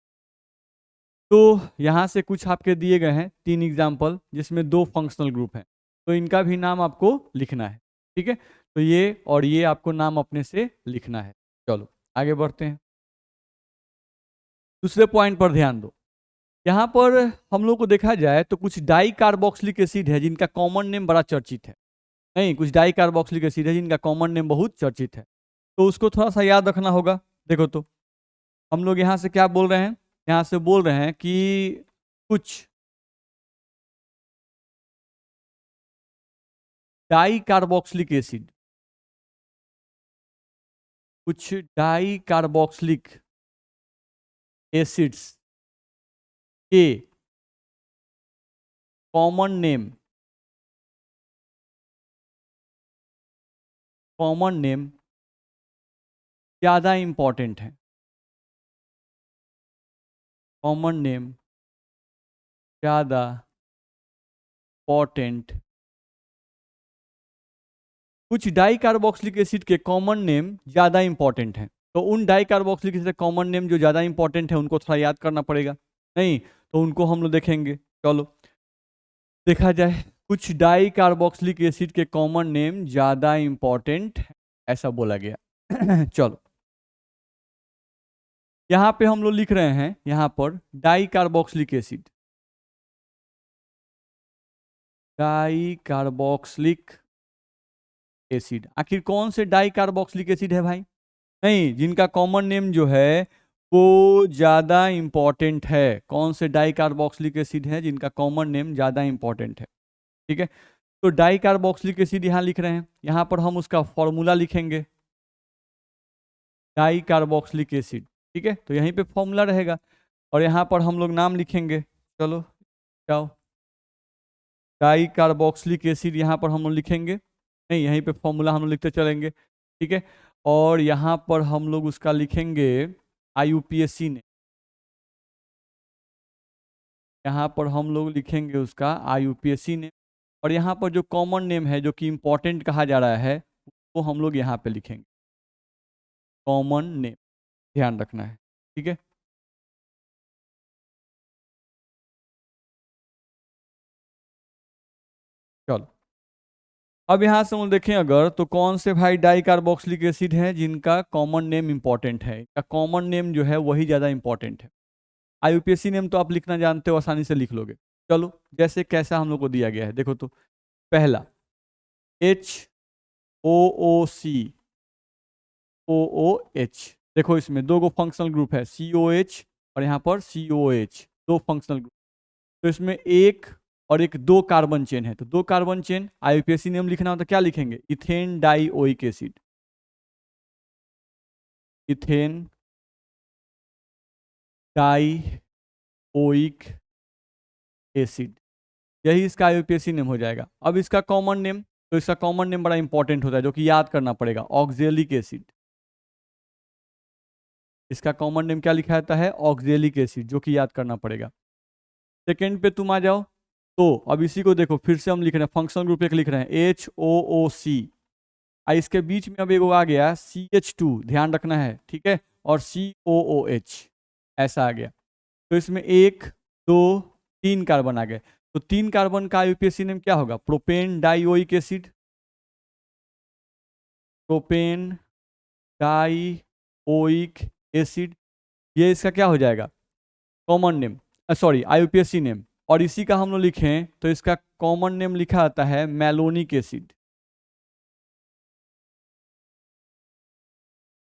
तो यहाँ से कुछ आपके दिए गए हैं 3 एग्जाम्पल, जिसमें 2 फंक्शनल ग्रुप हैं, तो इनका भी नाम आपको लिखना है। ठीक है, तो ये और ये आपको नाम अपने से लिखना है। चलो आगे बढ़ते हैं, दूसरे पॉइंट पर ध्यान दो। यहाँ पर हम लोग को देखा जाए तो कुछ डाई कार्बोक्सिलिक एसिड है जिनका कॉमन नेम बड़ा चर्चित है, नहीं, कुछ डाई कार्बोक्सिलिक एसिड है जिनका कॉमन नेम बहुत चर्चित है, तो उसको थोड़ा सा याद रखना होगा। देखो तो हम लोग यहाँ से क्या बोल रहे हैं, यहाँ से बोल रहे हैं कि कुछ डाई कार्बोक्सिलिक एसिड, कुछ डाई कार्बोक्सिलिक एसिड्स के कॉमन नेम ज़्यादा इंपॉर्टेंट है, कॉमन नेम ज़्यादा इंपॉर्टेंट। कुछ डाई कार्बोक्सिलिक एसिड के कॉमन नेम ज़्यादा इंपॉर्टेंट हैं, तो उन di carboxylic acid common name जो ज़्यादा इंपॉर्टेंट है उनको थोड़ा याद करना पड़ेगा, नहीं तो उनको हम लोग देखेंगे। चलो देखा जाए, कुछ डाई कार्बोक्सिलिक एसिड के कॉमन नेम ज़्यादा इंपॉर्टेंट ऐसा बोला गया। चलो यहाँ पे हम लोग लिख रहे हैं, यहाँ पर di carboxylic acid, di carboxylic acid, आखिर कौन से डाई कार्बोक्सिलिक एसिड है भाई, नहीं, जिनका कॉमन नेम जो है वो ज़्यादा इंपॉर्टेंट है। कौन से डाई कार्बोक्सिलिक एसिड है जिनका कॉमन नेम ज़्यादा इंपॉर्टेंट है। ठीक है, तो डाई कार्बोक्सिलिक एसिड यहाँ लिख रहे हैं, यहाँ पर हम उसका फॉर्मूला लिखेंगे, डाई कार्बोक्सिलिक एसिड। ठीक है, तो यहीं पे फॉर्मूला रहेगा और यहाँ पर हम लोग नाम लिखेंगे। चलो जाओ, डाई कार्बोक्सिलिक एसिड यहाँ पर हम लोग लिखेंगे, नहीं, यहीं पे फॉर्मूला हम लोग लिखते चलेंगे। ठीक है, और यहाँ पर हम लोग उसका लिखेंगे IUPAC ने, यहाँ पर हम लोग लिखेंगे उसका IUPAC ने, और यहाँ पर जो कॉमन नेम है जो कि इम्पोर्टेंट कहा जा रहा है वो हम लोग यहाँ पे लिखेंगे, कॉमन नेम ध्यान रखना है। ठीक है, चलो अब यहाँ से हम देखें अगर, तो कौन से भाई डाई कार्बोक्सिलिक एसिड हैं जिनका कॉमन नेम इंपॉर्टेंट है, का कॉमन नेम जो है वही ज़्यादा इंपॉर्टेंट है। IUPAC नेम तो आप लिखना जानते हो, आसानी से लिख लोगे। चलो जैसे कैसा हम लोग को दिया गया है, देखो तो पहला HOOCOOH, देखो इसमें दो गो फंक्शनल ग्रुप है, COH और यहाँ पर COH, दो फंक्शनल ग्रुप, तो इसमें एक और एक दो कार्बन चेन है, तो दो कार्बन चेन IUPAC नेम लिखना हो तो क्या लिखेंगे, ethane dioic acid, ethane dioic acid, यही इसका IUPAC नेम हो जाएगा। अब इसका कॉमन नेम, तो इसका कॉमन नेम बड़ा इंपॉर्टेंट होता है जो कि याद करना पड़ेगा, ऑक्जेलिक एसिड। इसका कॉमन नेम क्या लिखा जाता है, ऑक्जेलिक एसिड, जो कि याद करना पड़ेगा। सेकेंड पे तुम आ जाओ, तो अब इसी को देखो फिर से हम लिख रहे हैं, फंक्शनल ग्रुप एक लिख रहे हैं HOOC, इसके बीच में अब एगो आ गया CH2, ध्यान रखना है, ठीक है, और COOH ऐसा आ गया, तो इसमें एक दो तीन कार्बन आ गए, तो तीन कार्बन का IUPAC नेम क्या होगा, propane dioic acid, propane dioic acid, ये इसका क्या हो जाएगा, common name, sorry IUPAC name. और इसी का हम लोग लिखें तो इसका कॉमन नेम लिखा आता है मैलोनिक एसिड,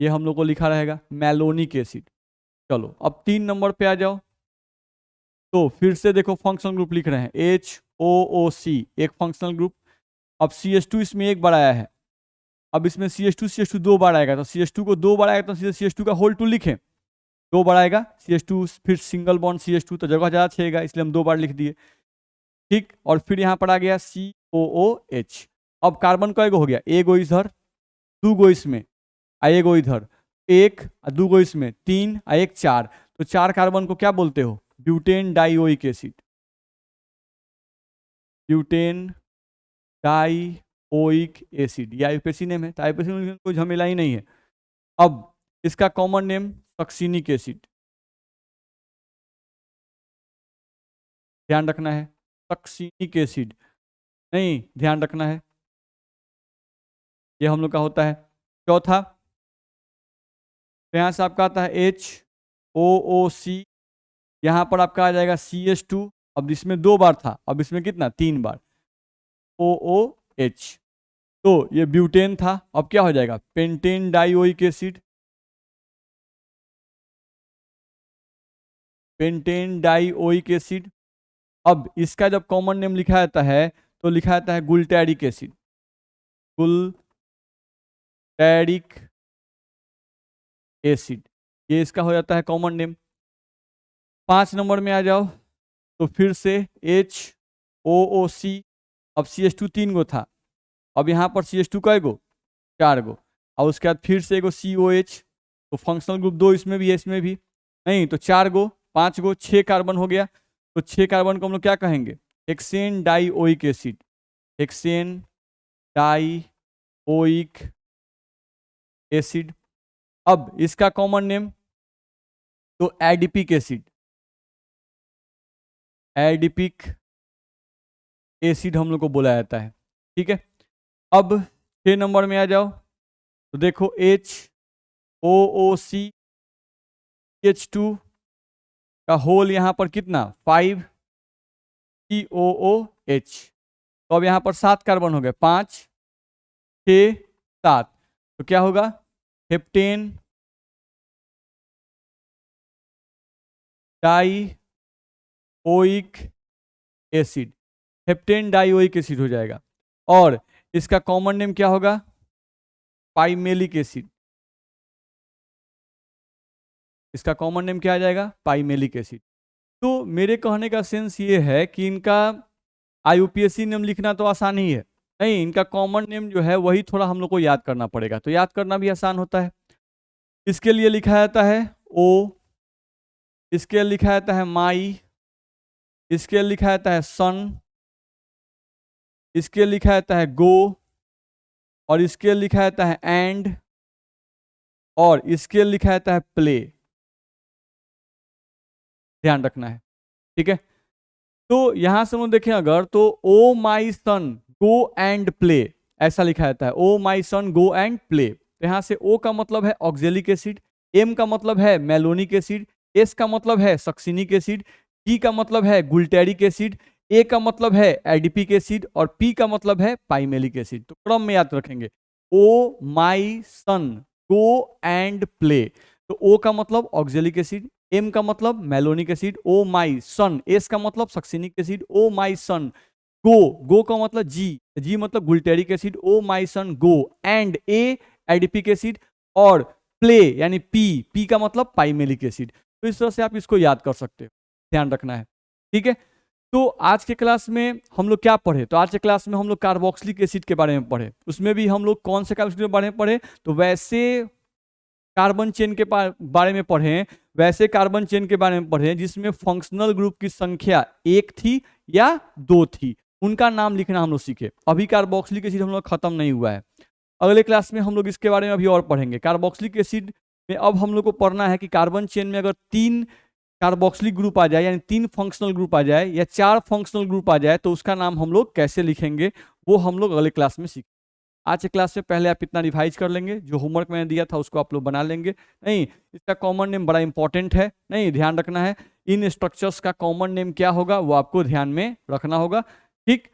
ये हम लोग को लिखा रहेगा मैलोनिक एसिड। चलो अब 3 नंबर पे आ जाओ। तो फिर से देखो फंक्शनल ग्रुप लिख रहे हैं HOOC, एक फंक्शनल ग्रुप। अब CH2 इसमें एक बार आया है, अब इसमें CH2 दो बार आएगा, तो CH2 को दो बार आएगा तो सीधे CH2 का होल 2 लिखें, दो बार आएगा CH2, फिर सिंगल बॉन्ड CH2, तो जगह ज़्यादा छेगा इसलिए हम दो बार लिख दिए। ठीक, और फिर यहाँ पर आ गया COOH। अब कार्बन का एगो हो गया, एगो इधर, दो गो इसमें, एगो इधर, एक, दो गो इसमें, तीन, एक, चार। तो चार कार्बन को क्या बोलते हो? Butane dioic acid. Butane dioic acid, ये आईयूपीएसी नेम है, तो आईयूपीएसी में कोई झमेला ही नहीं है। अब इसका कॉमन नेम सक्सिनिक एसिड, ध्यान रखना है, सक्सिनिक एसिड नहीं, ध्यान रखना है, ये हम लोग का होता है। चौथा, तो यहाँ से आपका आता है HOOC, यहाँ पर आपका आ जाएगा CH2, अब इसमें दो बार था, अब इसमें कितना? 3 बार, OOH। तो ये ब्यूटेन था, अब क्या हो जाएगा? Pentane dioic acid, pentane dioic acid. अब इसका जब कॉमन नेम लिखा जाता है तो लिखा जाता है गुल्टैरिक एसिड, गुल्टैरिक एसिड, ये इसका हो जाता है कॉमन नेम। 5 नंबर में आ जाओ, तो फिर से HOOC, अब CH2 3 गो था, अब यहाँ पर CH2 का एगो, 4 गो, और उसके बाद फिर से एगो COH, तो फंक्शनल ग्रुप 2 इसमें भी है, इसमें भी नहीं, तो 4 गो, 5 गो, 6 कार्बन हो गया। तो 6 कार्बन को हम लोग क्या कहेंगे? Hexane dioic acid, hexane dioic acid. अब इसका कॉमन नेम तो एडिपिक एसिड, एडिपिक एसिड हम लोग को बोला जाता है। ठीक है, अब 6 नंबर में आ जाओ, तो देखो HOOC, H2 का होल यहाँ पर कितना? 5, COOH। तो अब यहाँ पर 7 कार्बन हो गए, 5, 6, 7, तो क्या होगा? Heptane dioic acid, heptane dioic acid हो जाएगा। और इसका कॉमन नेम क्या होगा? पाइमेलिक एसिड, इसका कॉमन नेम क्या आ जाएगा? Pimelic acid. तो मेरे कहने का सेंस ये है कि इनका आईयूपीएसी नेम लिखना तो आसान ही है, नहीं, इनका कॉमन नेम जो है वही थोड़ा हम लोग को याद करना पड़ेगा, तो याद करना भी आसान होता है। इसके लिए लिखा जाता है O, इसके लिए लिखा जाता है माई, इसके लिए लिखा जाता है सन, इसके लिए लिखा जाता है गो, और इसके लिए लिखा जाता है एंड, और इसके लिए लिखा जाता है प्ले। ध्यान रखना है, ठीक है। तो यहां से हम देखें अगर, तो ओ my son go and play, ऐसा लिखा जाता है, ओ my son go and play. तो यहां से ओ का मतलब है ऑक्जेलिक एसिड, एम का मतलब है मेलोनिक एसिड, एस का मतलब है सक्सिनिक एसिड, टी का मतलब है गुल्टेरिक एसिड, ए का मतलब है एडिपिक एसिड, और पी का मतलब है पाइमेलिक एसिड। तो क्रम में याद रखेंगे, ओ my son go and play, तो ओ का मतलब ऑक्जेलिक एसिड, एम का मतलब malonic acid, oh my sun, S का मतलब succinic acid, oh my son गो, गो का मतलब जी मतलब glutaric acid, oh my son go, and a adipic acid, और प्ले यानी पी का मतलब पाइमेलिक एसिड। तो इस तरह से आप इसको याद कर सकते हो, ध्यान रखना है, ठीक है। तो आज के क्लास में हम लोग क्या पढ़े? तो आज के क्लास में हम लोग कार्बोक्सिलिक एसिड के बारे में पढ़े, उसमें भी हम लोग कौन से कार्बोक्सिलिक के बारे में पढ़े? तो वैसे कार्बन चेन के बारे में पढ़े, वैसे कार्बन चेन के बारे में पढ़े जिसमें फंक्शनल ग्रुप की संख्या 1 थी या 2 थी, उनका नाम लिखना हम लोग सीखे। अभी कार्बोक्सिलिक एसिड हम लोग खत्म नहीं हुआ है, अगले क्लास में हम लोग इसके बारे में अभी और पढ़ेंगे। कार्बोक्सिलिक एसिड में अब हम लोग को पढ़ना है कि कार्बन चेन में अगर 3 कार्बोक्सिलिक ग्रुप आ जाए, यानी 3 फंक्शनल ग्रुप आ जाए या 4 फंक्शनल ग्रुप आ जाए, तो उसका नाम हम लोग कैसे लिखेंगे, वो हम लोग अगले क्लास में सीखेंगे। आज के क्लास में पहले आप इतना रिवाइज कर लेंगे, जो होमवर्क मैंने दिया था उसको आप लोग बना लेंगे। नहीं, इसका कॉमन नेम बड़ा इंपॉर्टेंट है, नहीं, ध्यान रखना है, इन स्ट्रक्चर्स का कॉमन नेम क्या होगा वो आपको ध्यान में रखना होगा, ठीक।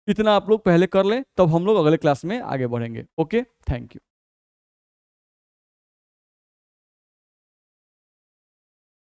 इतना आप लोग पहले कर लें, तब हम लोग अगले क्लास में आगे बढ़ेंगे। Okay, thank you.